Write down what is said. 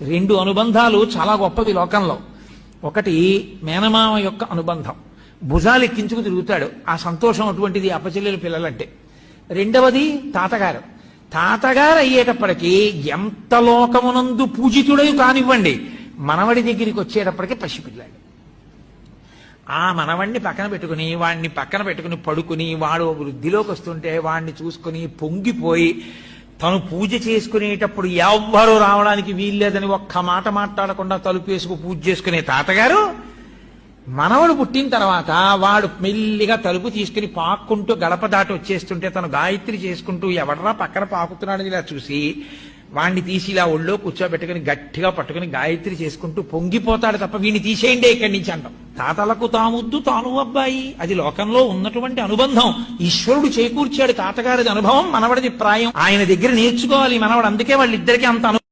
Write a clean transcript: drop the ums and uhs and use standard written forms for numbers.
రెండు అనుబంధాలు చాలా గొప్పవి లోకంలో. ఒకటి మేనమామ యొక్క అనుబంధం, భుజాలు ఎక్కించుకు తిరుగుతాడు, ఆ సంతోషం అటువంటిది అప్పచెల్లెలు పిల్లలంటే. రెండవది తాతగారు. తాతగారు అయ్యేటప్పటికీ ఎంత లోకమునందు పూజితుడై కానివ్వండి, మనవడి దగ్గరికి వచ్చేటప్పటికి పసిపిల్లాడు. ఆ మనవణ్ణి వాడిని పక్కన పెట్టుకుని పడుకుని, వాడు వృద్ధిలోకి వస్తుంటే వాడిని చూసుకుని పొంగిపోయి, తను పూజ చేసుకునేటప్పుడు ఎవ్వరూ రావడానికి వీల్లేదని ఒక్క మాట మాట్లాడకుండా తలుపు వేసుకు పూజ చేసుకునే తాతగారు, మనవడు పుట్టిన తర్వాత వాడు మెల్లిగా తలుపు తీసుకుని పాక్కుంటూ గడప దాటి వచ్చేస్తుంటే తను గాయత్రి చేసుకుంటూ ఎవడరా పక్కన పాకుతున్నాడని ఇలా చూసి వాణ్ణి తీసి ఇలా ఒళ్ళో కూర్చోబెట్టుకుని గట్టిగా పట్టుకుని గాయత్రి చేసుకుంటూ పొంగిపోతాడు తప్ప వీణ్ణి తీసేయండి ఇక్కడి నుంచి అంటాం. తాతలకు తాముద్దు తాను అబ్బాయి, అది లోకంలో ఉన్నటువంటి అనుబంధం. ఈశ్వరుడు చేకూర్చాడు తాతగారిది అనుభవం, మనవడిది ప్రాయం. ఆయన దగ్గర నేర్చుకోవాలి మనవడు. అందుకే వాళ్ళిద్దరికీ అంత